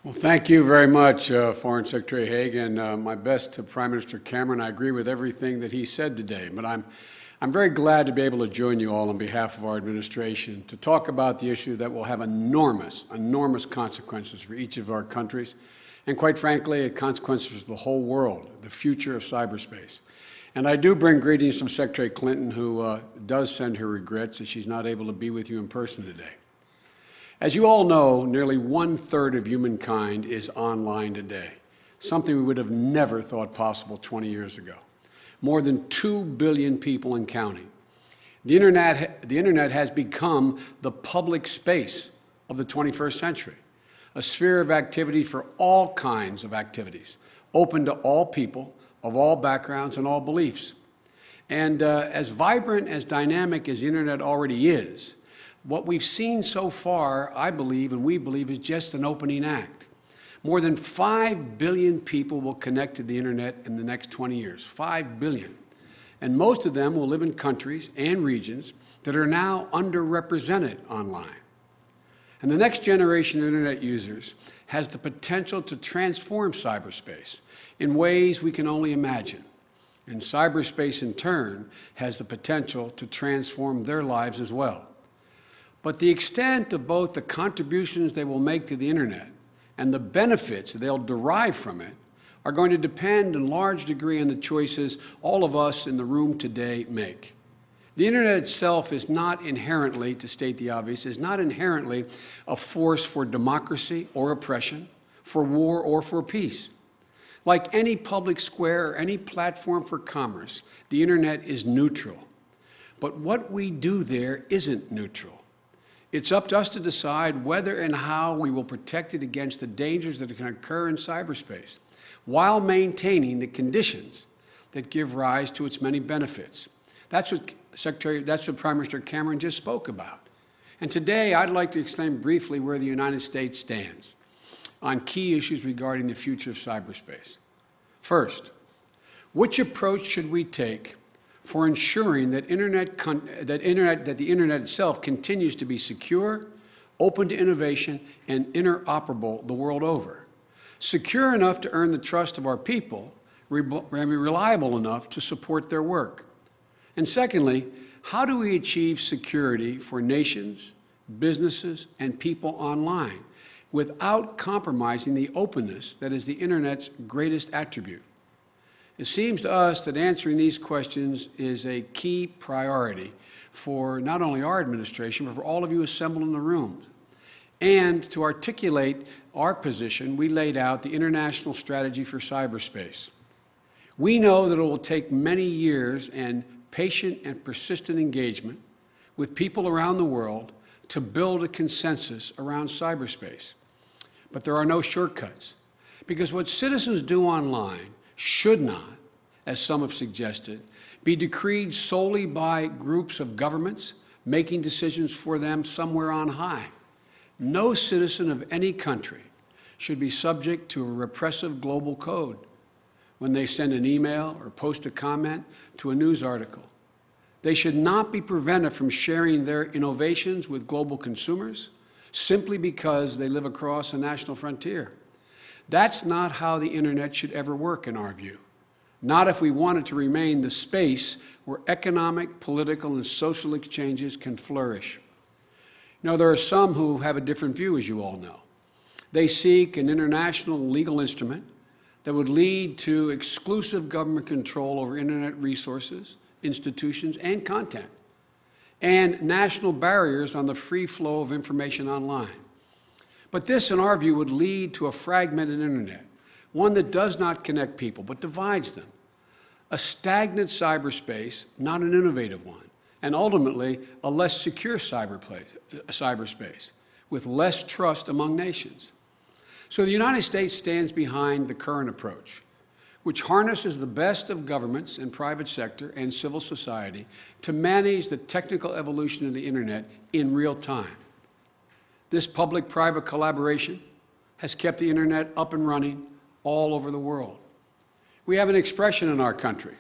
Well, thank you very much, Foreign Secretary Haig, and my best to Prime Minister Cameron. I agree with everything that he said today, but I'm very glad to be able to join you all on behalf of our administration to talk about the issue that will have enormous consequences for each of our countries, and quite frankly, consequences for the whole world, the future of cyberspace. And I do bring greetings from Secretary Clinton, who does send her regrets that she's not able to be with you in person today. As you all know, nearly 1/3 of humankind is online today, something we would have never thought possible 20 years ago. More than 2 billion people and counting. The internet has become the public space of the 21st century, a sphere of activity for all kinds of activities, open to all people of all backgrounds and all beliefs. And as vibrant, as dynamic as the internet already is, what we've seen so far, I believe, and we believe, is just an opening act. More than 5 billion people will connect to the internet in the next 20 years, 5 billion. And most of them will live in countries and regions that are now underrepresented online. And the next generation of internet users has the potential to transform cyberspace in ways we can only imagine. And cyberspace, in turn, has the potential to transform their lives as well. But the extent of both the contributions they will make to the internet and the benefits they'll derive from it are going to depend in large degree on the choices all of us in the room today make. The internet itself is not inherently, to state the obvious, is not inherently a force for democracy or oppression, for war or for peace. Like any public square or any platform for commerce, the internet is neutral. But what we do there isn't neutral. It's up to us to decide whether and how we will protect it against the dangers that can occur in cyberspace, while maintaining the conditions that give rise to its many benefits. That's what Prime Minister Cameron just spoke about. And today, I'd like to explain briefly where the United States stands on key issues regarding the future of cyberspace. First, which approach should we take for ensuring that the internet itself continues to be secure, open to innovation, and interoperable the world over? Secure enough to earn the trust of our people, reliable enough to support their work. And secondly, how do we achieve security for nations, businesses, and people online without compromising the openness that is the internet's greatest attribute? It seems to us that answering these questions is a key priority for not only our administration, but for all of you assembled in the room. And to articulate our position, we laid out the international strategy for cyberspace. We know that it will take many years and patient and persistent engagement with people around the world to build a consensus around cyberspace. But there are no shortcuts, because what citizens do online should not, as some have suggested, be decreed solely by groups of governments making decisions for them somewhere on high. No citizen of any country should be subject to a repressive global code when they send an email or post a comment to a news article. They should not be prevented from sharing their innovations with global consumers simply because they live across a national frontier. That's not how the internet should ever work, in our view. Not if we want it to remain the space where economic, political, and social exchanges can flourish. Now, there are some who have a different view, as you all know. They seek an international legal instrument that would lead to exclusive government control over internet resources, institutions, and content, and national barriers on the free flow of information online. But this, in our view, would lead to a fragmented internet, one that does not connect people, but divides them. A stagnant cyberspace, not an innovative one, and ultimately a less secure cyberspace, with less trust among nations. So the United States stands behind the current approach, which harnesses the best of governments and private sector and civil society to manage the technical evolution of the internet in real time. This public-private collaboration has kept the internet up and running all over the world. We have an expression in our country: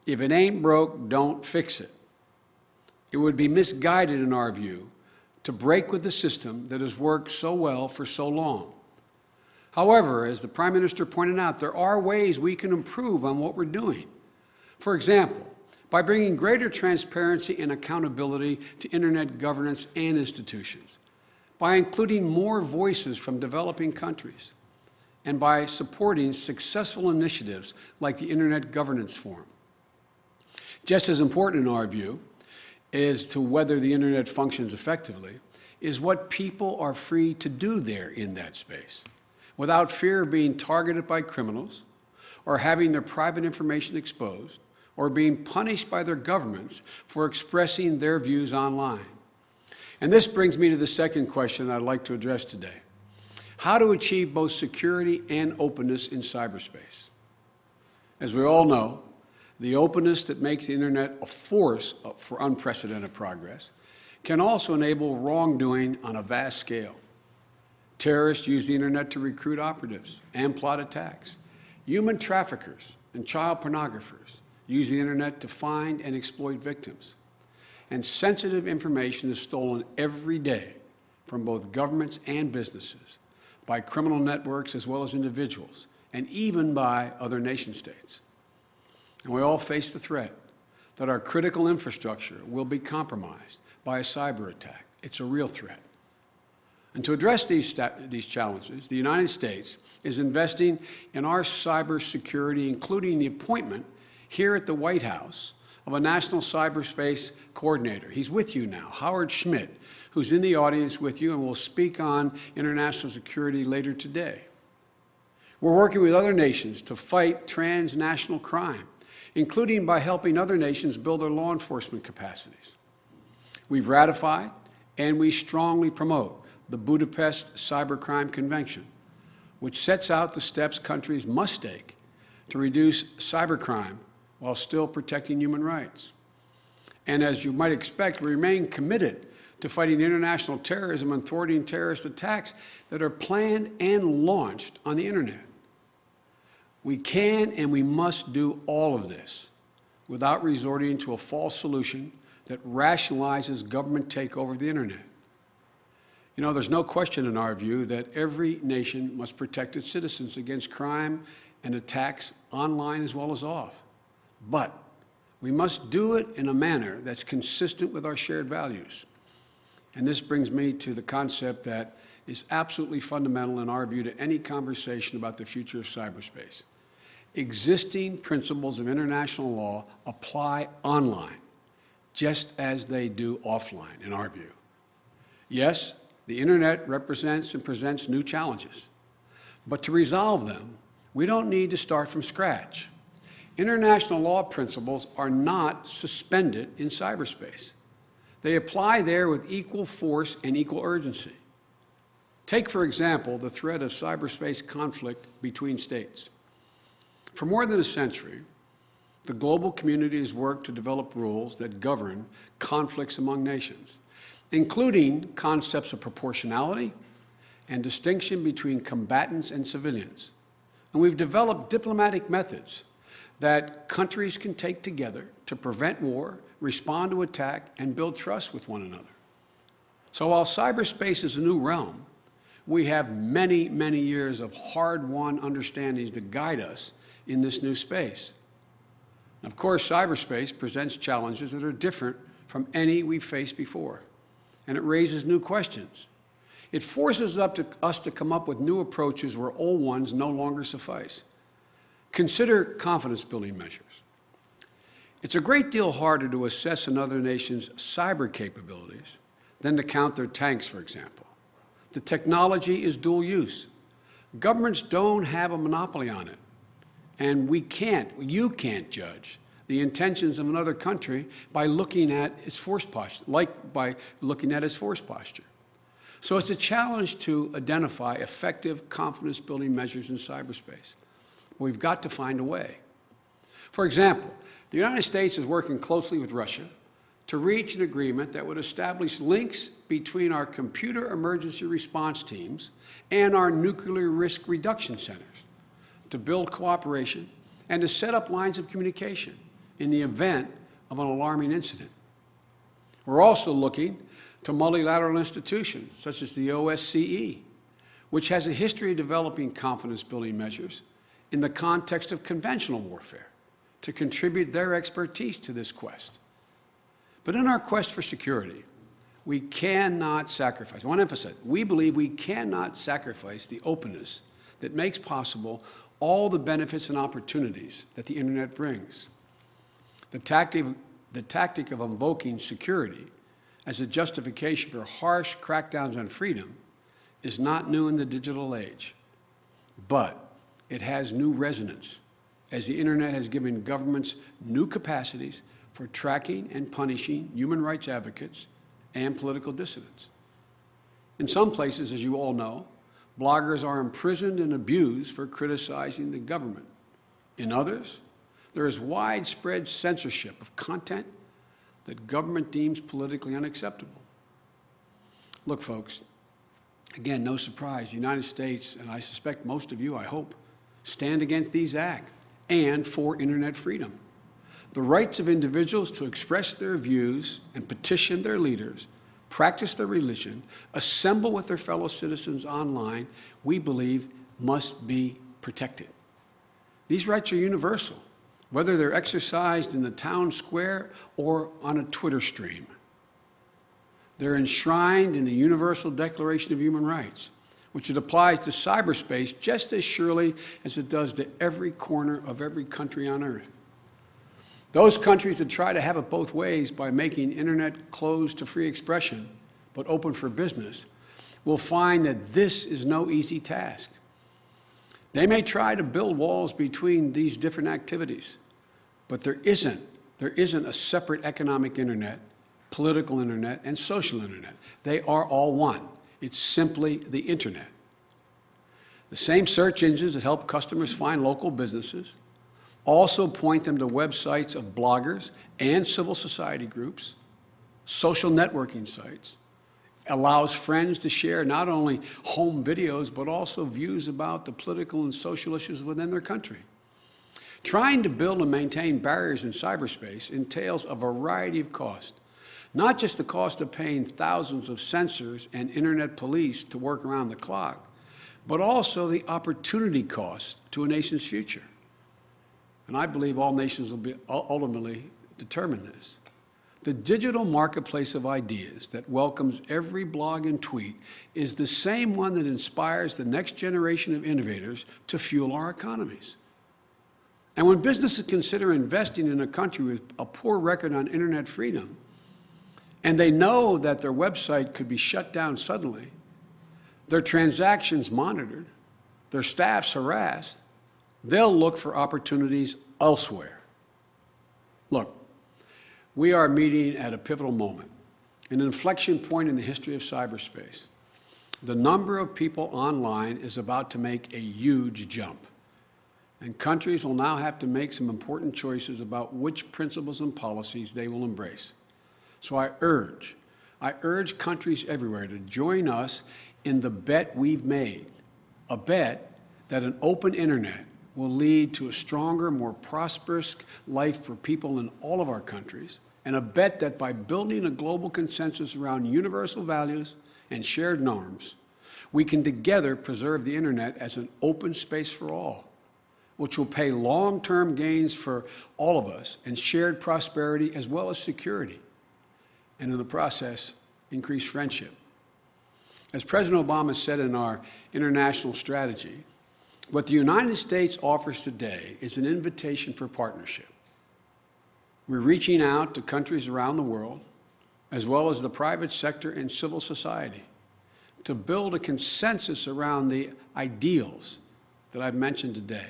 if it ain't broke, don't fix it. It would be misguided, in our view, to break with the system that has worked so well for so long. However, as the Prime Minister pointed out, there are ways we can improve on what we're doing. For example, by bringing greater transparency and accountability to Internet governance and institutions, by including more voices from developing countries, and by supporting successful initiatives like the Internet Governance Forum. Just as important in our view as to whether the Internet functions effectively is what people are free to do there in that space, without fear of being targeted by criminals or having their private information exposed or being punished by their governments for expressing their views online. And this brings me to the second question I'd like to address today: how to achieve both security and openness in cyberspace. As we all know, the openness that makes the Internet a force for unprecedented progress can also enable wrongdoing on a vast scale. Terrorists use the Internet to recruit operatives and plot attacks. Human traffickers and child pornographers use the Internet to find and exploit victims. And sensitive information is stolen every day from both governments and businesses, by criminal networks as well as individuals, and even by other nation-states. And we all face the threat that our critical infrastructure will be compromised by a cyber attack. It's a real threat. And to address these challenges, the United States is investing in our cybersecurity, including the appointment here at the White House of a national cyberspace coordinator. He's with you now, Howard Schmidt, who's in the audience with you and will speak on international security later today. We're working with other nations to fight transnational crime, including by helping other nations build their law enforcement capacities. We've ratified and we strongly promote the Budapest Cybercrime Convention, which sets out the steps countries must take to reduce cybercrime while still protecting human rights. And as you might expect, we remain committed to fighting international terrorism and thwarting terrorist attacks that are planned and launched on the Internet. We can and we must do all of this without resorting to a false solution that rationalizes government takeover of the Internet. You know, there's no question in our view that every nation must protect its citizens against crime and attacks online as well as off. But we must do it in a manner that's consistent with our shared values. And this brings me to the concept that is absolutely fundamental in our view to any conversation about the future of cyberspace. Existing principles of international law apply online, just as they do offline, in our view. Yes, the Internet represents and presents new challenges, but to resolve them, we don't need to start from scratch. International law principles are not suspended in cyberspace. They apply there with equal force and equal urgency. Take, for example, the threat of cyberspace conflict between states. For more than a century, the global community has worked to develop rules that govern conflicts among nations, including concepts of proportionality and distinction between combatants and civilians. And we've developed diplomatic methods that countries can take together to prevent war, respond to attack, and build trust with one another. So while cyberspace is a new realm, we have many, many years of hard-won understandings to guide us in this new space. And of course, cyberspace presents challenges that are different from any we've faced before, and it raises new questions. It forces us to come up with new approaches where old ones no longer suffice. Consider confidence-building measures. It's a great deal harder to assess another nation's cyber capabilities than to count their tanks, for example. The technology is dual use. Governments don't have a monopoly on it. And you can't judge the intentions of another country by looking at its force posture, So it's a challenge to identify effective confidence-building measures in cyberspace. We've got to find a way. For example, the United States is working closely with Russia to reach an agreement that would establish links between our computer emergency response teams and our nuclear risk reduction centers to build cooperation and to set up lines of communication in the event of an alarming incident. We're also looking to multilateral institutions such as the OSCE, which has a history of developing confidence-building measures in the context of conventional warfare to contribute their expertise to this quest. But in our quest for security, we cannot sacrifice, I want to emphasize, we believe we cannot sacrifice the openness that makes possible all the benefits and opportunities that the Internet brings. The tactic of invoking security as a justification for harsh crackdowns on freedom is not new in the digital age, but it has new resonance as the Internet has given governments new capacities for tracking and punishing human rights advocates and political dissidents. In some places, as you all know, bloggers are imprisoned and abused for criticizing the government. In others, there is widespread censorship of content that government deems politically unacceptable. Look, folks, again, no surprise, the United States, and I suspect most of you, I hope, stand against these acts and for Internet freedom. The rights of individuals to express their views and petition their leaders, practice their religion, assemble with their fellow citizens online, we believe must be protected. These rights are universal, whether they're exercised in the town square or on a Twitter stream. They're enshrined in the Universal Declaration of Human Rights, which it applies to cyberspace just as surely as it does to every corner of every country on earth. Those countries that try to have it both ways by making Internet closed to free expression but open for business will find that this is no easy task. They may try to build walls between these different activities, but there isn't a separate economic Internet, political Internet, and social Internet. They are all one. It's simply the Internet. The same search engines that help customers find local businesses also point them to websites of bloggers and civil society groups, social networking sites, allows friends to share not only home videos, but also views about the political and social issues within their country. Trying to build and maintain barriers in cyberspace entails a variety of costs, not just the cost of paying thousands of censors and Internet police to work around the clock, but also the opportunity cost to a nation's future. And I believe all nations will ultimately determine this. The digital marketplace of ideas that welcomes every blog and tweet is the same one that inspires the next generation of innovators to fuel our economies. And when businesses consider investing in a country with a poor record on Internet freedom, and they know that their website could be shut down suddenly, their transactions monitored, their staffs harassed, they'll look for opportunities elsewhere. Look, we are meeting at a pivotal moment, an inflection point in the history of cyberspace. The number of people online is about to make a huge jump, and countries will now have to make some important choices about which principles and policies they will embrace. So I urge countries everywhere to join us in the bet we've made, a bet that an open Internet will lead to a stronger, more prosperous life for people in all of our countries, and a bet that by building a global consensus around universal values and shared norms, we can together preserve the Internet as an open space for all, which will pay long-term gains for all of us and shared prosperity as well as security, and in the process, increase friendship. As President Obama said in our international strategy, what the United States offers today is an invitation for partnership. We're reaching out to countries around the world, as well as the private sector and civil society, to build a consensus around the ideals that I've mentioned today: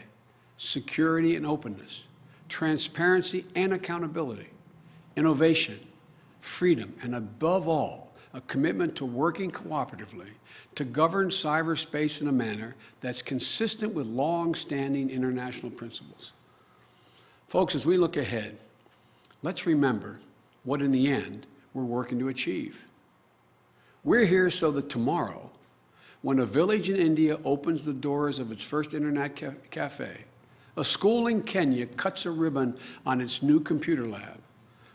security and openness, transparency and accountability, innovation, freedom, and above all, a commitment to working cooperatively to govern cyberspace in a manner that's consistent with long-standing international principles. Folks, as we look ahead, let's remember what, in the end, we're working to achieve. We're here so that tomorrow, when a village in India opens the doors of its first Internet cafe, a school in Kenya cuts a ribbon on its new computer lab,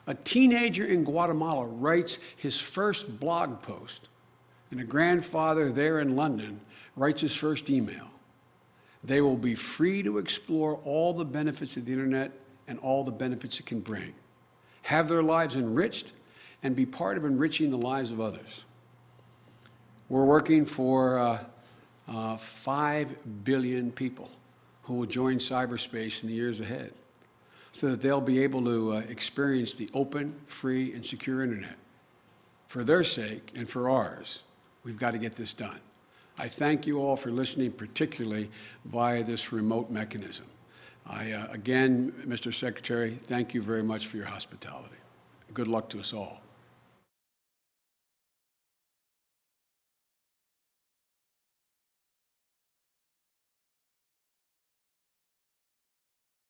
a teenager in Guatemala writes his first blog post, and a grandfather there in London writes his first email. They will be free to explore all the benefits of the internet and all the benefits it can bring, have their lives enriched, and be part of enriching the lives of others. We're working for 5 billion people who will join cyberspace in the years ahead so that they'll be able to experience the open, free, and secure internet. For their sake and for ours, we've got to get this done. I thank you all for listening, particularly via this remote mechanism. Again, Mr. Secretary, thank you very much for your hospitality. Good luck to us all.